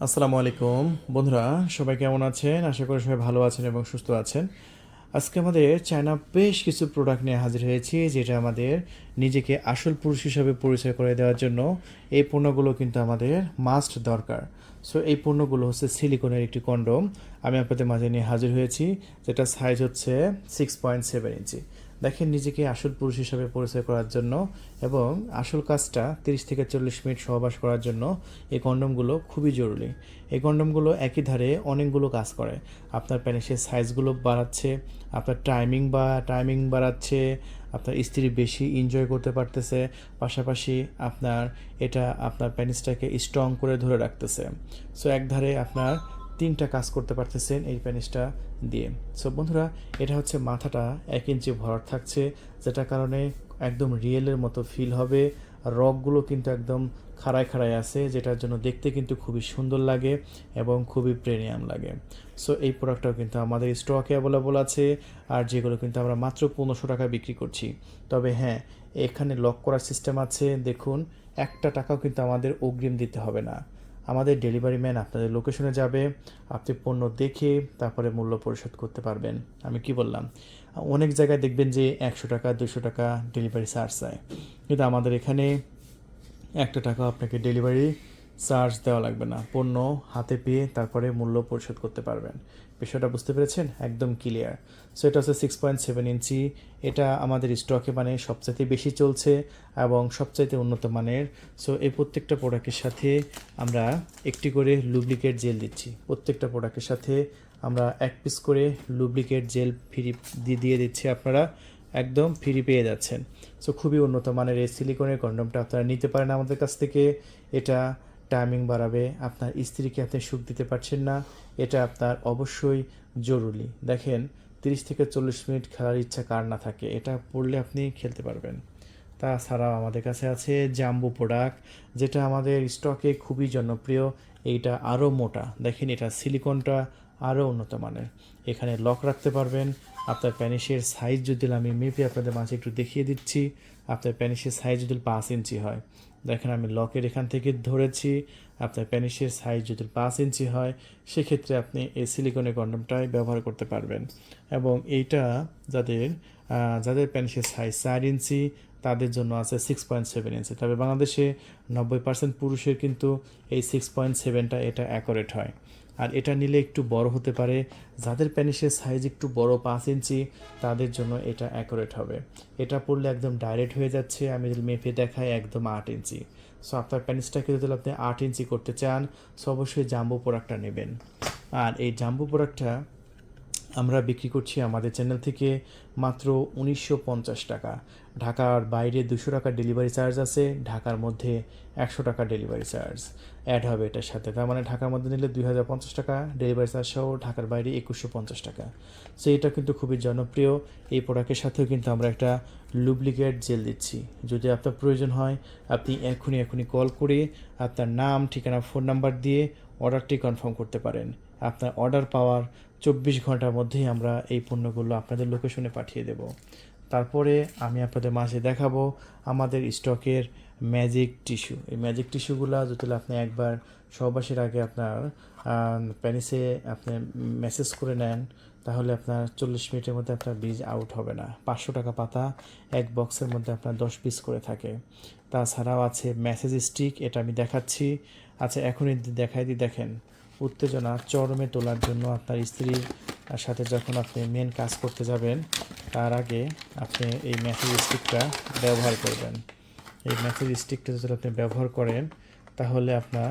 আসসালামু আলাইকুম বন্ধুরা, সবাই কেমন আছেন? আশা করি সবাই ভালো আছেন এবং সুস্থ আছেন। আজকে আমাদের চায়না বেশ কিছু প্রোডাক্ট নিয়ে হাজির হয়েছি, যেটা আমাদের নিজেকে আসল পুরুষ হিসাবে পরিচয় করে দেওয়ার জন্য এই পণ্যগুলো কিন্তু আমাদের মাস্ট দরকার। সো এই পণ্যগুলো হচ্ছে সিলিকনের একটি কন্ডোম। আমি আপনাদের মাঝে নিয়ে হাজির হয়েছি, যেটা সাইজ হচ্ছে 6.7 ইঞ্চি। দেখেন, নিজেকে আসল পুরুষ হিসাবে পরিচয় করার জন্য এবং আসল কাজটা 30 থেকে 40 মিনিট সহবাস করার জন্য এই কন্ডোমগুলো খুবই জরুরি। এই কন্ডোমগুলো একই ধারে অনেকগুলো কাজ করে। আপনার প্যানিসের সাইজগুলো বাড়াচ্ছে, আপনার টাইমিং বাড়াচ্ছে, আপনার স্ত্রী বেশি এনজয় করতে পারতেছে, পাশাপাশি এটা আপনার প্যানিসটাকে স্ট্রং করে ধরে রাখতেছে। সো একধারে আপনার 3টা কাজ করতে পারতেছেন এই প্যানিসটা দিয়ে। সো বন্ধুরা, এটা হচ্ছে মাথাটা 1 ইঞ্চি ভরাট থাকছে, যেটার কারণে একদম রিয়েলের মতো ফিল হবে। রগগুলো কিন্তু একদম খাড়ায় খাড়ায় আছে, যেটার জন্য দেখতে কিন্তু খুবই সুন্দর লাগে এবং খুবই প্রিমিয়াম লাগে। সো এই প্রোডাক্টটাও কিন্তু আমাদের স্টকে অ্যাভেলেবল আছে, আর যেগুলো কিন্তু আমরা মাত্র 1500 টাকা বিক্রি করছি। তবে হ্যাঁ, এখানে লক করার সিস্টেম আছে। দেখুন, একটা টাকাও কিন্তু আমাদের অগ্রিম দিতে হবে না। আমাদের ডেলিভারি ম্যান আপনাদের লোকেশনে যাবে, আপনি পণ্য দেখে তারপরে মূল্য পরিশোধ করতে পারবেন। আমি কি বললাম? অনেক জায়গায় দেখবেন যে 100 টাকা 200 টাকা ডেলিভারি চার্জ চায়, কিন্তু আমাদের এখানে একটা টাকা আপনাকে ডেলিভারি চার্জ দেওয়া লাগবে না। পণ্য হাতে পেয়ে তারপরে মূল্য পরিশোধ করতে পারবেন। বিষয়টা বুঝতে পেরেছেন? একদম ক্লিয়ার। সো এটা হচ্ছে 6.7 ইঞ্চি। এটা আমাদের স্টকে মানে সবচাইতে বেশি চলছে এবং সবচাইতে উন্নত মানের। সো এই প্রত্যেকটা প্রোডাক্টের সাথে আমরা একটি করে লুব্রিকেট জেল দিচ্ছি। প্রত্যেকটা প্রোডাক্টের সাথে আমরা 1 পিস করে লুব্রিকেট জেল ফ্রি দিয়ে দিচ্ছি। আপনারা একদম ফ্রি পেয়ে যাচ্ছেন। সো খুবই উন্নত মানের এই সিলিকনের কন্ডোমটা আপনারা নিতে পারেন আমাদের কাছ থেকে। এটা টাইমিং বাড়াবে। আপনার স্ত্রীকে আপনি সুখ দিতে পারছেন না, এটা আপনার অবশ্যই জরুরি। দেখেন, 30 থেকে 40 মিনিট খেলার ইচ্ছা কার না থাকে? এটা পড়লে আপনি খেলতে পারবেন। তাছাড়াও আমাদের কাছে আছে জাম্বো প্রোডাক্ট, যেটা আমাদের স্টকে খুবই জনপ্রিয়। এইটা আরও মোটা। দেখেন, এটা সিলিকনটা আরও উন্নত মানের। এখানে লক রাখতে পারবেন। আপনার প্যানিসের সাইজ যদি আমি মেপে আপনাদের মাঝে একটু দেখিয়ে দিচ্ছি। আপনার প্যানিসের সাইজ যদি 5 ইঞ্চি হয়, দেখেন আমি লকের এখান থেকে ধরেছি। আপনার প্যানিসের সাইজ যদি 5 ইঞ্চি হয়, সেক্ষেত্রে আপনি এই সিলিকনের কন্ডোমটাই ব্যবহার করতে পারবেন। এবং এইটা যাদের যাদের প্যানিসের সাইজ 4 ইঞ্চি, তাদের জন্য আছে 6.7 ইঞ্চি। তবে বাংলাদেশে 90% পুরুষের কিন্তু এই 6.7টা এটা অ্যাকোরেট হয়। আর এটা নিলে একটু বড় হতে পারে। যাদের প্যানিসের সাইজ একটু বড় 5 ইঞ্চি, তাদের জন্য এটা অ্যাকোরেট হবে। এটা পড়লে একদম ডাইরেক্ট হয়ে যাচ্ছে। আমি যদি মেপে দেখাই, একদম 8 ইঞ্চি। সো আপনার প্যানিসটাকে যদি আপনি 8 ইঞ্চি করতে চান, সো অবশ্যই জাম্বো প্রোডাক্টটা নেবেন। আর এই জাম্বো প্রোডাক্টটা আমরা বিক্রি করছি আমাদের চ্যানেল থেকে মাত্র 1950 টাকা। ঢাকার বাইরে 200 টাকা ডেলিভারি চার্জ আছে, ঢাকার মধ্যে 100 টাকা ডেলিভারি চার্জ অ্যাড হবে এটার সাথে। তার মানে ঢাকার মধ্যে নিলে 2050 টাকা ডেলিভারি চার্জ সহ, ঢাকার বাইরে 2150 টাকা। সো এটা কিন্তু খুবই জনপ্রিয়। এই প্রোডাক্টের সাথেও কিন্তু আমরা একটা লুব্রিকেট জেল দিচ্ছি। যদি আপনার প্রয়োজন হয়, আপনি এখনই কল করে আপনার নাম, ঠিকানা, ফোন নাম্বার দিয়ে অর্ডারটি কনফার্ম করতে পারেন। আপনার অর্ডার পাওয়ার 24 ঘন্টার মধ্যেই আমরা এই পণ্যগুলো আপনাদের লোকেশনে পাঠিয়ে দেব। তারপরে আমি আপনাদের মাঝে দেখাবো আমাদের স্টকের ম্যাজিক টিস্যু। এই ম্যাজিক টিস্যুগুলো যদি আপনি একবার সহবাসের আগে আপনার প্যানিসে আপনি মেসেজ করে নেন, তাহলে আপনার 40 মিনিটের মধ্যে আপনার বীজ আউট হবে না। 500 টাকা পাতা, এক বক্সের মধ্যে আপনার 10 পিস করে থাকে। তাছাড়াও আছে মেসেজ স্টিক, এটা আমি দেখাচ্ছি। আচ্ছা, এখনই দেখাই দিই। দেখেন, উত্তেজনা চরমে তোলার জন্য আপনার স্ত্রীর সাথে যখন আপনি মেন কাজ করতে যাবেন, তার আগে আপনি এই মেসেজ স্টিকটা ব্যবহার করবেন। এই মেসেজ স্টিকটা যদি আপনি ব্যবহার করেন, তাহলে আপনার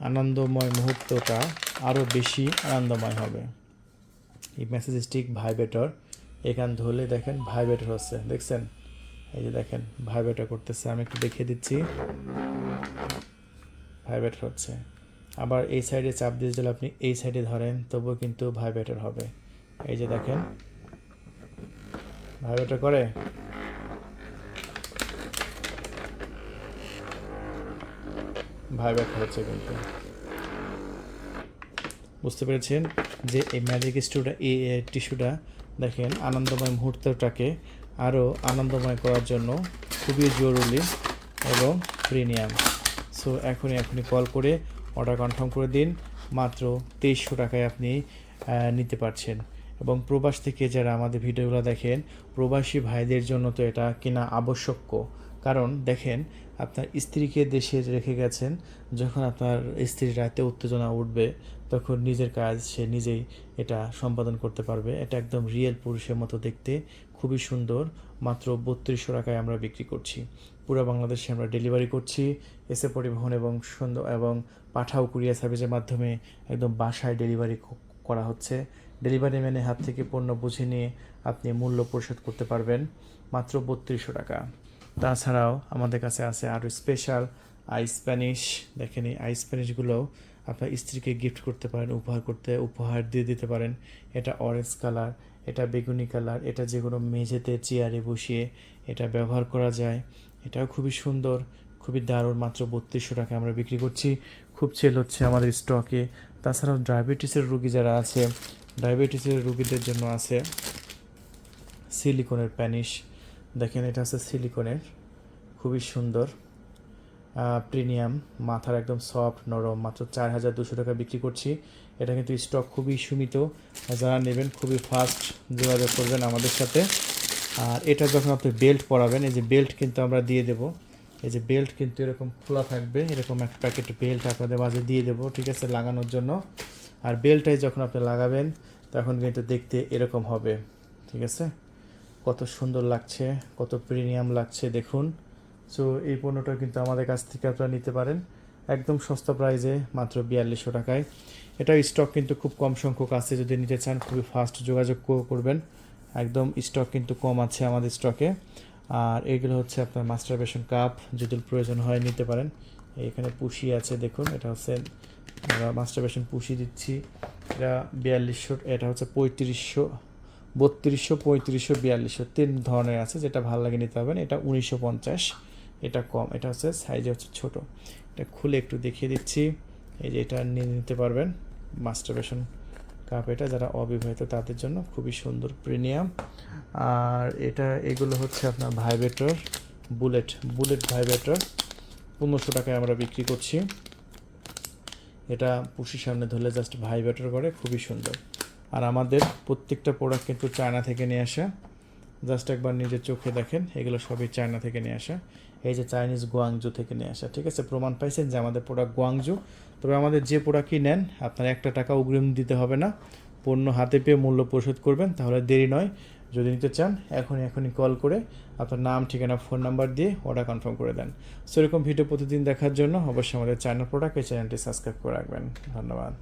আনন্দময় মুহূর্তটা আরও বেশি আনন্দময় হবে। এই মেসেজ স্টিক ভাইব্রেটর, এখান ধরলে দেখেন ভাইব্রেটর হচ্ছে, দেখছেন? এই যে দেখেন ভাইব্রেটর করতেছে। আমি একটু দেখিয়ে দিচ্ছি, ভাইব্রেটর হচ্ছে। আবার এই সাইডে চাপ দিয়ে যদি আপনি এই সাইডে ধরেন, তবুও কিন্তু ভাইব্রেটর হবে। এই যে দেখেন ভাইব্রেটর করে। ভাইব্রেটর হচ্ছে কিন্তু। বুঝতে পেরেছেন যে এই ম্যাজিক এই টিস্যুটা দেখেন আনন্দময় মুহূর্তটাকে আরও আনন্দময় করার জন্য খুবই জরুরি এবং প্রিমিয়াম। সো এখনই কল করে অর্ডার কনফার্ম করে দিন, মাত্র 2300 টাকায় আপনি নিতে পারছেন। এবং প্রবাস থেকে যারা আমাদের ভিডিওগুলো দেখেন, প্রবাসী ভাইদের জন্য তো এটা কেনা আবশ্যক। কারণ দেখেন, আপনার স্ত্রীকে দেশে রেখে গেছেন, যখন আপনার স্ত্রীর রাতে উত্তেজনা উঠবে তখন নিজের কাজ সে নিজেই এটা সম্পাদন করতে পারবে। এটা একদম রিয়েল পুরুষের মতো দেখতে, খুবই সুন্দর। মাত্র 3200 টাকায় আমরা বিক্রি করছি। পুরো বাংলাদেশে আমরা ডেলিভারি করছি। এসে পরিবহন এবং সুন্দর এবং পাঠাও কুরিয়ার সার্ভিসের মাধ্যমে একদম বাসায় ডেলিভারি করা হচ্ছে। ডেলিভারি ম্যানের হাত থেকে পণ্য বুঝে নিয়ে আপনি মূল্য পরিশোধ করতে পারবেন মাত্র 3200 টাকা। তাছাড়াও আমাদের কাছে আছে আরও স্পেশাল আই স্প্যানিশ। দেখেন, এই আই স্প্যানিশগুলোও আপনার স্ত্রীকে গিফট করতে পারেন, উপহার দিয়ে দিতে পারেন। এটা অরেঞ্জ কালার, এটা বেগুনি কালার, এটা যে কোনো মেঝেতে চেয়ারে বসিয়ে এটা ব্যবহার করা যায়। এটাও খুবই সুন্দর, খুবই দারুণ। মাত্র 3200 টাকা আমরা বিক্রি করছি। খুব সেল হচ্ছে আমাদের স্টকে। তাছাড়াও ডায়াবেটিসের রোগী যারা আছে, ডায়াবেটিসের রোগীদের জন্য আছে সিলিকনের প্যানিশ। দেখেন, এটা আছে সিলিকনের, খুবই সুন্দর, প্রিমিয়াম, মাথার একদম সফট নরম। মাত্র 4200 টাকা বিক্রি করছি। এটা কিন্তু স্টক খুবই সীমিত, যারা নেবেন খুবই ফাস্ট যোগাযোগ করবেন আমাদের সাথে। আর এটা যখন আপনি বেল্ট পরাবেন, এই যে বেল্ট কিন্তু আমরা দিয়ে দেবো। এই যে বেল্ট কিন্তু এরকম খোলা থাকবে, এরকম এক প্যাকেট বেল্ট আপনাদের মাঝে দিয়ে দেবো, ঠিক আছে, লাগানোর জন্য। আর বেল্টটাই যখন আপনি লাগাবেন তখন কিন্তু দেখতে এরকম হবে, ঠিক আছে। কত সুন্দর লাগছে, কত প্রিমিয়াম লাগছে দেখুন। সো এই পণ্যটা কিন্তু আমাদের কাছ থেকে আপনারা নিতে পারেন একদম সস্তা প্রাইসে, মাত্র 4200 টাকায়। এটার স্টক কিন্তু খুব কম সংখ্যক আছে, যদি নিতে চান খুবই ফাস্ট যোগাযোগ করবেন। একদম স্টক কিন্তু কম আছে আমাদের স্টকে। আর এগুলো হচ্ছে আপনার মাস্টারবেশন কাপ, যদি প্রয়োজন হয় নিতে পারেন। এখানে পুশি আছে দেখুন, এটা হচ্ছে আমরা মাস্টারবেশন পুশি দিচ্ছি। এটা 4200, এটা হচ্ছে 3500, 3200, 3500, 4200, 3 ধরনের আছে, যেটা ভালো লাগে নিতে পারবেন। এটা 1950, এটা কম, এটা হচ্ছে সাইজে হচ্ছে ছোট। এটা খুলে একটু দেখিয়ে দিচ্ছি। এই যে এটা নিয়ে নিতে পারবেন মাস্টারবেশন কাপ, এটা যারা অবিবাহিত তাদের জন্য খুবই সুন্দর, প্রিমিয়াম। আর এগুলো হচ্ছে আপনার ভাইব্রেটর, বুলেট ভাইব্রেটর, 1500 টাকায় আমরা বিক্রি করছি। এটা পুশির সামনে ধরলে জাস্ট ভাইব্রেটর করে, খুবই সুন্দর। আর আমাদের প্রত্যেকটা প্রোডাক্ট কিন্তু চায়না থেকে নিয়ে আসা, জাস্ট একবার নিজের চোখে দেখেন, এগুলো সবই চায়না থেকে নিয়ে আসা। এই যে চাইনিজ গুয়াংজু থেকে নিয়ে আসা, ঠিক আছে, প্রমাণ পাইছেন যে আমাদের প্রোডাক্ট গুয়াংজু। তবে আমাদের যে প্রোডাক্টই নেন আপনার 1 টাকা অগ্রিম দিতে হবে না, পণ্য হাতে পেয়ে মূল্য পরিশোধ করবেন, তাহলে দেরি নয়। যদি নিতে চান এখনই কল করে আপনার নাম, ঠিকানা, ফোন নাম্বার দিয়ে অর্ডার কনফার্ম করে দেন। সো এরকম ভিডিও প্রতিদিন দেখার জন্য অবশ্যই আমাদের চ্যানেল প্রোডাক্ট, এই চ্যানেলটি সাবস্ক্রাইব করে রাখবেন। ধন্যবাদ।